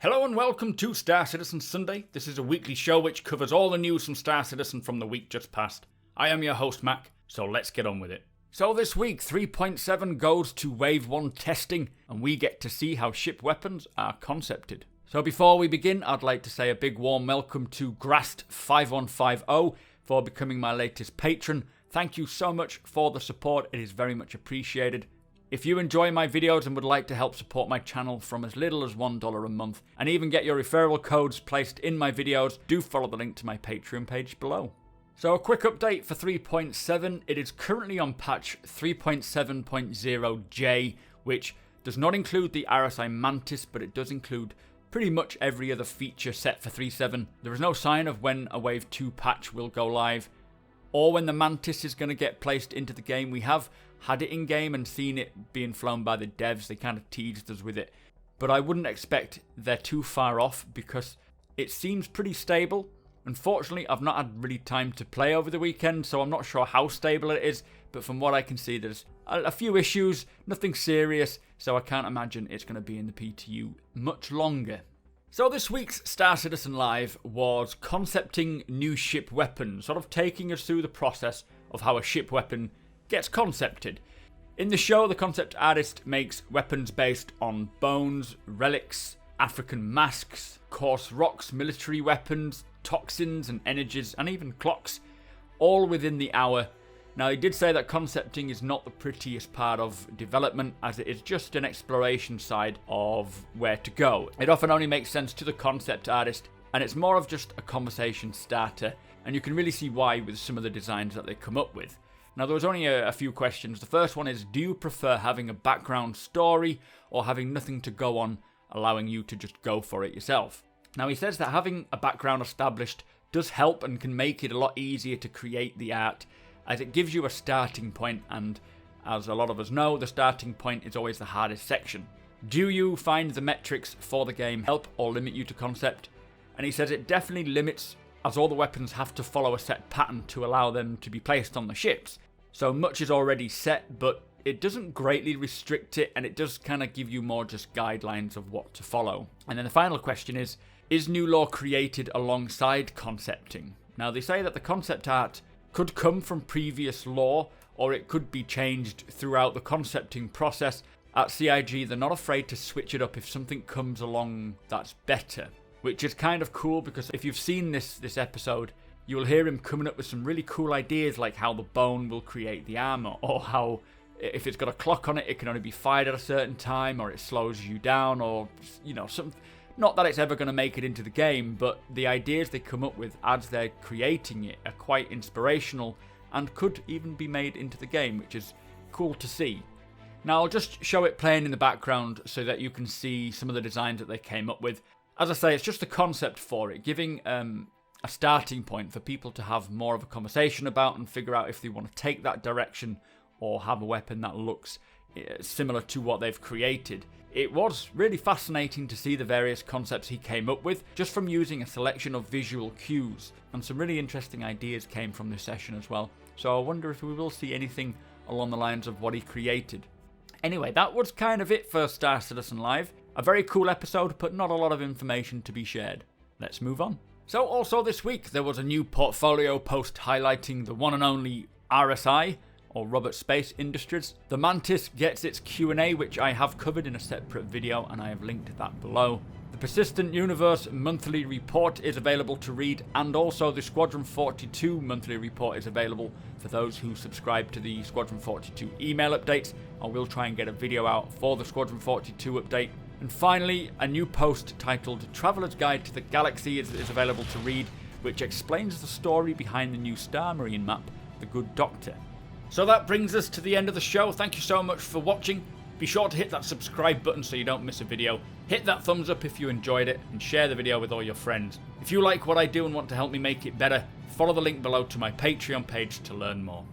Hello and welcome to Star Citizen Sunday. This is a weekly show which covers all the news from Star Citizen from the week just past. I am your host Mac, so let's get on with it. So this week 3.7 goes to Wave 1 testing and we get to see how ship weapons are concepted. So before we begin, I'd like to say a big warm welcome to Grast5150 for becoming my latest patron. Thank you so much for the support, it is very much appreciated. If you enjoy my videos and would like to help support my channel from as little as $1 a month, and even get your referral codes placed in my videos, do follow the link to my Patreon page below. So a quick update for 3.7, it is currently on patch 3.7.0J, which does not include the RSI Mantis, but it does include pretty much every other feature set for 3.7. There is no sign of when a Wave 2 patch will go live, or when the Mantis is going to get placed into the game. We have had it in game and seen it being flown by the devs. They kind of teased us with it, but I wouldn't expect they're too far off because it seems pretty stable. Unfortunately, I've not had really time to play over the weekend, so I'm not sure how stable it is, but from what I can see, there's a few issues, nothing serious, so I can't imagine it's going to be in the PTU much longer. So this week's Star Citizen Live was concepting new ship weapons, sort of taking us through the process of how a ship weapon gets concepted. In the show, the concept artist makes weapons based on bones, relics, African masks, coarse rocks, military weapons, toxins and energies, and even clocks, all within the hour. Now, he did say that concepting is not the prettiest part of development, as it is just an exploration side of where to go. It often only makes sense to the concept artist, and it's more of just a conversation starter, and you can really see why with some of the designs that they come up with. Now, there was only a few questions. The first one is, do you prefer having a background story or having nothing to go on, allowing you to just go for it yourself? Now, he says that having a background established does help and can make it a lot easier to create the art, as it gives you a starting point, and as a lot of us know, the starting point is always the hardest section. Do you find the metrics for the game help or limit you to concept? And he says it definitely limits, as all the weapons have to follow a set pattern to allow them to be placed on the ships. So much is already set, but it doesn't greatly restrict it, and it does kind of give you more just guidelines of what to follow. And then the final question is new lore created alongside concepting? Now, they say that the concept art could come from previous lore, or it could be changed throughout the concepting process. At CIG, they're not afraid to switch it up if something comes along that's better, which is kind of cool, because if you've seen this episode, you'll hear him coming up with some really cool ideas, like how the bone will create the armor, or how if it's got a clock on it, it can only be fired at a certain time, or it slows you down, or, you know, some. Not that it's ever going to make it into the game, but the ideas they come up with as they're creating it are quite inspirational and could even be made into the game, which is cool to see. Now, I'll just show it playing in the background so that you can see some of the designs that they came up with. As I say, it's just a concept for it, giving a starting point for people to have more of a conversation about and figure out if they want to take that direction or have a weapon that looks similar to what they've created. It was really fascinating to see the various concepts he came up with, just from using a selection of visual cues, and some really interesting ideas came from this session as well. So I wonder if we will see anything along the lines of what he created. Anyway, that was kind of it for Star Citizen Live. A very cool episode, but not a lot of information to be shared. Let's move on. So also this week, there was a new portfolio post highlighting the one and only RSI, or Robert Space Industries. The Mantis gets its Q&A, which I have covered in a separate video, and I have linked that below. The Persistent Universe monthly report is available to read, and also the Squadron 42 monthly report is available for those who subscribe to the Squadron 42 email updates. I will try and get a video out for the Squadron 42 update. And finally, a new post titled Traveller's Guide to the Galaxy is available to read, which explains the story behind the new Star Marine map, The Good Doctor. So that brings us to the end of the show. Thank you so much for watching. Be sure to hit that subscribe button so you don't miss a video. Hit that thumbs up if you enjoyed it, and share the video with all your friends. If you like what I do and want to help me make it better, follow the link below to my Patreon page to learn more.